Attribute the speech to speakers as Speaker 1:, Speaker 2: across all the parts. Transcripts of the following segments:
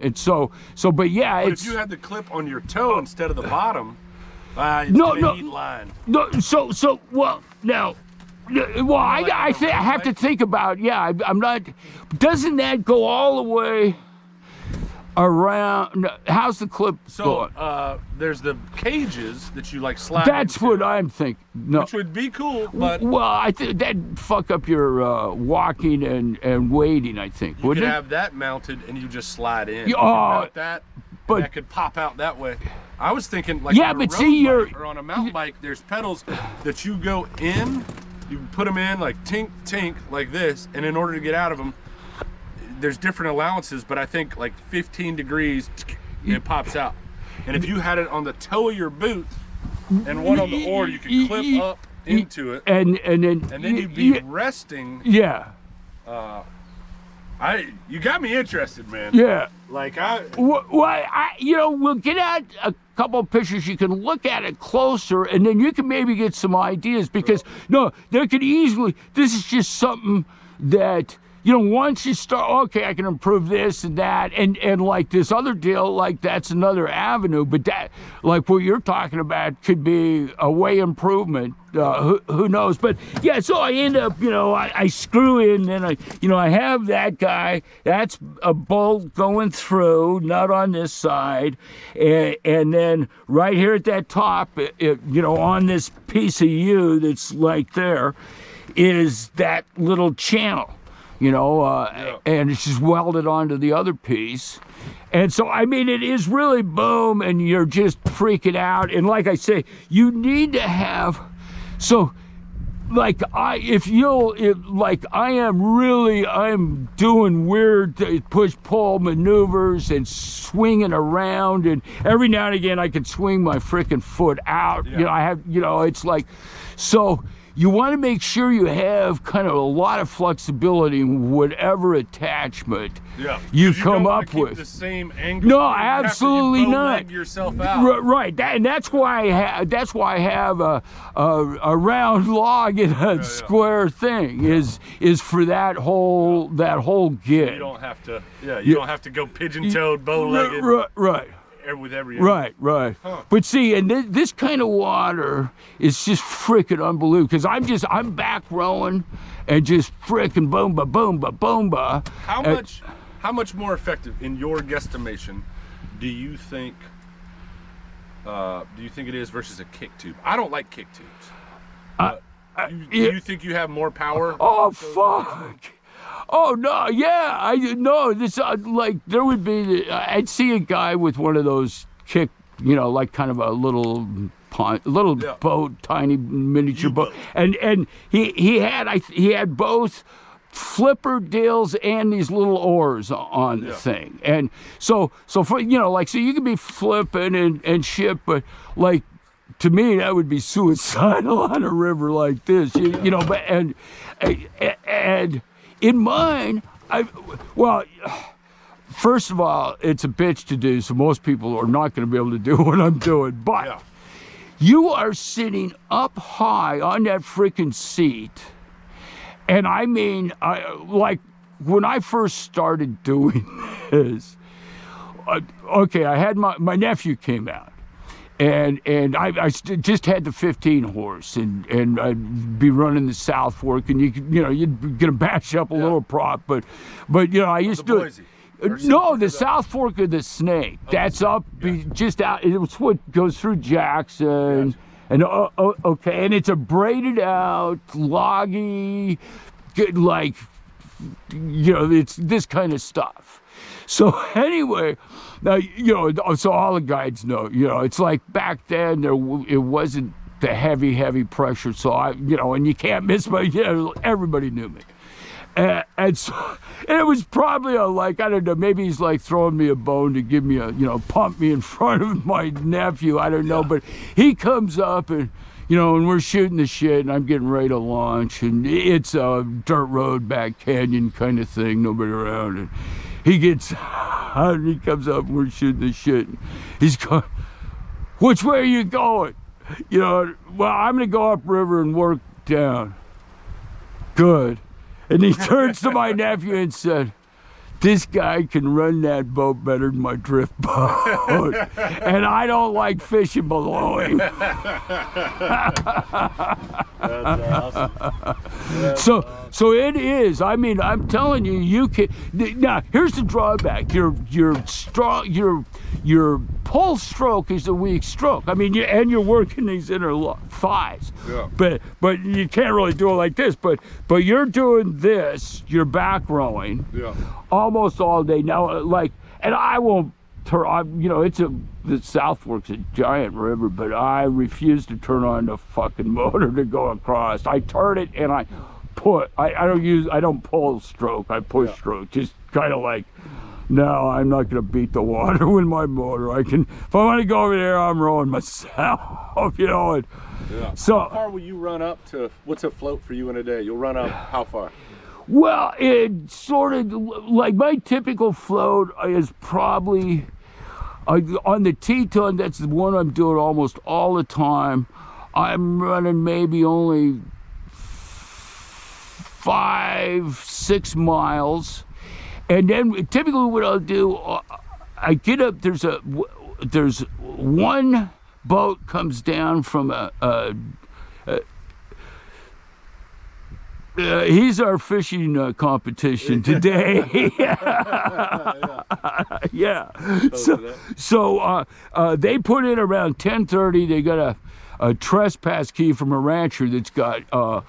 Speaker 1: And so, but yeah,
Speaker 2: but
Speaker 1: it's.
Speaker 2: if you had the clip on your toe instead of the bottom, it's
Speaker 1: No,
Speaker 2: gonna eat line.
Speaker 1: No, so well now. Well, I have to think about. Yeah, I'm not. Doesn't that go all the way around? How's the clip going?
Speaker 2: There's the cages that you like slide.
Speaker 1: That's
Speaker 2: into,
Speaker 1: what I'm thinking. No,
Speaker 2: which would be cool, but
Speaker 1: well, I think that'd fuck up your walking and waiting. I think
Speaker 2: you
Speaker 1: wouldn't
Speaker 2: could
Speaker 1: it?
Speaker 2: have that mounted and you just slide in. You
Speaker 1: Oh,
Speaker 2: mount that,
Speaker 1: but
Speaker 2: that could pop out that way. I was thinking like
Speaker 1: yeah,
Speaker 2: on a
Speaker 1: but
Speaker 2: road
Speaker 1: see,
Speaker 2: bike or on a mountain bike, there's pedals that you go in. You put them in like tink, tink, like this, and in order to get out of them, there's different allowances, but I think like 15 degrees, it pops out. And if you had it on the toe of your boot and one on the oar, you could clip up into it,
Speaker 1: and then
Speaker 2: you'd be resting.
Speaker 1: Yeah.
Speaker 2: You got me interested, man.
Speaker 1: Yeah.
Speaker 2: Like
Speaker 1: we'll get out a couple of pictures. You can look at it closer, and then you can maybe get some ideas. Because no, there could easily. This is just something that once you start. Okay, I can improve this and that, and like this other deal, like that's another avenue. But that, like what you're talking about, could be a way improvement. Who knows? But yeah, so I end up, I screw in, and I have that guy. That's a bolt going through, nut on this side, and then right here at that top, on this piece of U that's like there, is that little channel. And it's just welded onto the other piece. And so, I mean, it is really boom, and you're just freaking out. And like I say, you need to have, so like I am doing weird push-pull maneuvers and swinging around, and every now and again I can swing my freaking foot out.
Speaker 2: Yeah.
Speaker 1: I have, it's like, so you want to make sure you have kind of a lot of flexibility in whatever attachment you come up with.
Speaker 2: The same angle.
Speaker 1: No, absolutely not.
Speaker 2: Yourself out.
Speaker 1: Right, and that's why I have a round log in a square thing. Is for that whole gig.
Speaker 2: You don't have to. You don't have to go pigeon-toed, bow-legged.
Speaker 1: Right.
Speaker 2: With every
Speaker 1: right.
Speaker 2: Huh.
Speaker 1: But see, and this kind of water is just freaking unbelievable, because I'm back rowing and just freaking boom ba boom ba boom ba.
Speaker 2: How much more effective, in your guesstimation, do you think it is versus a kick tube? I don't like kick tubes. Do you think you have more power?
Speaker 1: Oh fuck. Oh no, yeah, I know this. Like there would be, I'd see a guy with one of those kick, like kind of a little pond, boat, tiny miniature boat, and he had both flipper deals and these little oars on the thing, and so for so you could be flipping and shit, but like. To me, that would be suicidal on a river like this, But and in mine, first of all, it's a bitch to do, so most people are not going to be able to do what I'm doing. But you are sitting up high on that freaking seat, and I mean, like when I first started doing this, I had my nephew came out. And I just had the 15 horse, and I'd be running the South Fork, and you'd gonna bash up a little prop, but I used to. No, the South Fork of the Snake. That's up just out. It's what goes through Jackson, and and it's a braided out, loggy, like it's this kind of stuff. So anyway, now, so all the guides know, it's like back then it wasn't the heavy pressure. So and you can't miss everybody knew me. And so it was probably I don't know, maybe he's like throwing me a bone to give me pump me in front of my nephew. I don't know, but he comes up and, and we're shooting the shit, and I'm getting ready to launch, and it's a dirt road, back canyon kind of thing, nobody around, and he gets out and he comes up and we're shooting the shit. He's going, which way are you going? Well, I'm going to go upriver and work down. Good. And he turns to my nephew and said, this guy can run that boat better than my drift boat. And I don't like fishing below him.
Speaker 3: That's awesome. That's
Speaker 1: So it is. I mean, I'm telling you, you can. Now, here's the drawback. Your pull stroke is a weak stroke. I mean, you're working these inner thighs.
Speaker 2: Yeah.
Speaker 1: But you can't really do it like this. But you're doing this. You're back rowing.
Speaker 2: Yeah.
Speaker 1: Almost all day now. Like, and I won't. You know, the South Fork's a giant river, but I refuse to turn on the fucking motor to go across. I turn it and I put. I don't pull stroke. I push stroke. Just kind of like, no, I'm not gonna beat the water with my motor. If I want to go over there, I'm rowing myself. You know. And so
Speaker 3: how far will you run up to? What's a float for you in a day? You'll run up how far?
Speaker 1: Well, it sort of like my typical float is probably on the Teton. That's the one I'm doing almost all the time. I'm running maybe only 5-6 miles, and then typically what I'll do, I get up. There's one boat comes down from he's our fishing competition today. Yeah. So they put in around 10:30. They got a trespass key from a rancher that's got a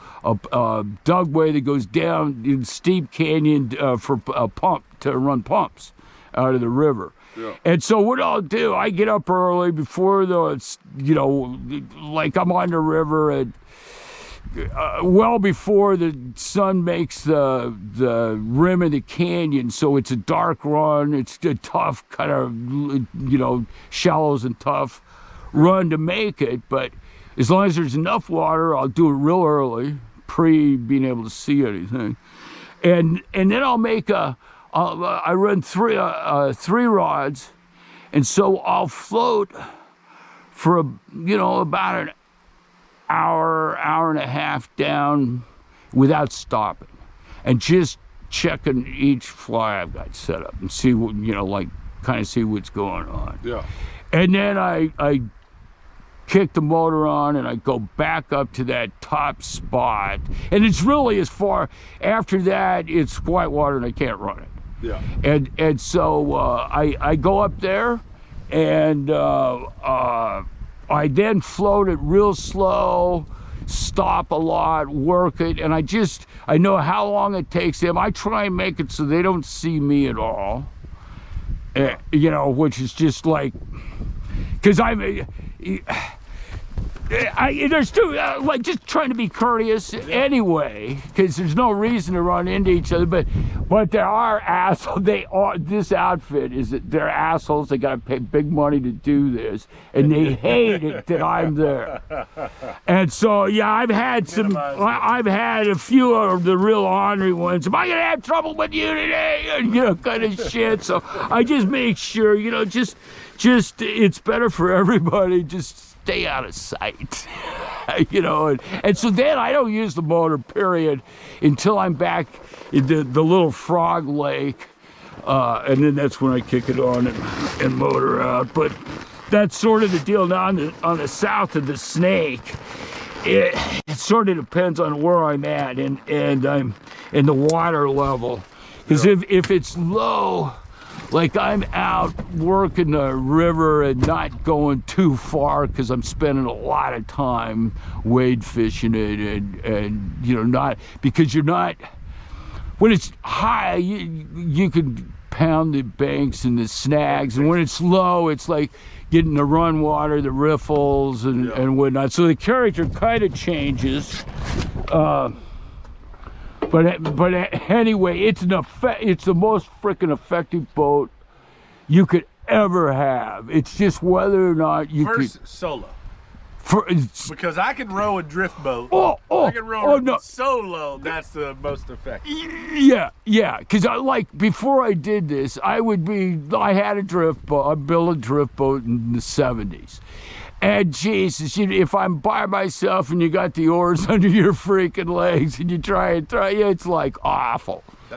Speaker 1: dugway that goes down in steep canyon for a pump to run pumps out of the river.
Speaker 2: Yeah.
Speaker 1: And so what I'll do, I get up early before like I'm on the river at well before the sun makes the rim of the canyon, so it's a dark run. It's a tough kind of, shallows and tough run to make it. But as long as there's enough water, I'll do it real early, pre being able to see anything, and then I'll make I run three rods, and so I'll float for about an hour and a half down without stopping, and just checking each fly I've got set up and see what, kind of see what's going on.
Speaker 2: Yeah.
Speaker 1: And then I kick the motor on and I go back up to that top spot, and it's really as far after that it's white water and I can't run it.
Speaker 2: Yeah.
Speaker 1: And so I go up there, and I then float it real slow, stop a lot, work it, and I know how long it takes them. I try and make it so they don't see me at all, which is just like, because there's two, like just trying to be courteous anyway, because there's no reason to run into each other, but there are assholes. This outfit is that they're assholes. They got to pay big money to do this, and they hate it that I'm there. And so, yeah, I've had a few of the real ornery ones. Am I gonna have trouble with you today? And kind of shit. So I just make sure, just it's better for everybody. Just stay out of sight, and so then I don't use the motor, period, until I'm back in the little frog lake, and then that's when I kick it on and motor out. But that's sort of the deal. Now on the south of the Snake, it sort of depends on where I'm at and I'm in the water level, because if it's low, like I'm out working the river and not going too far, because I'm spending a lot of time wade fishing it, and not, because you're not, when it's high you can pound the banks and the snags, and when it's low it's like getting the run water, the riffles and whatnot. So the character kind of changes. But anyway, it's the most freaking effective boat you could ever have. It's just whether or not you
Speaker 2: solo.
Speaker 1: Because
Speaker 2: I can row a drift boat. I can row solo. That's the most effective.
Speaker 1: Yeah. Because before I did this, I had a drift boat. I built a drift boat in the 70s. And Jesus, if I'm by myself and you got the oars under your freaking legs and you try and it's like awful.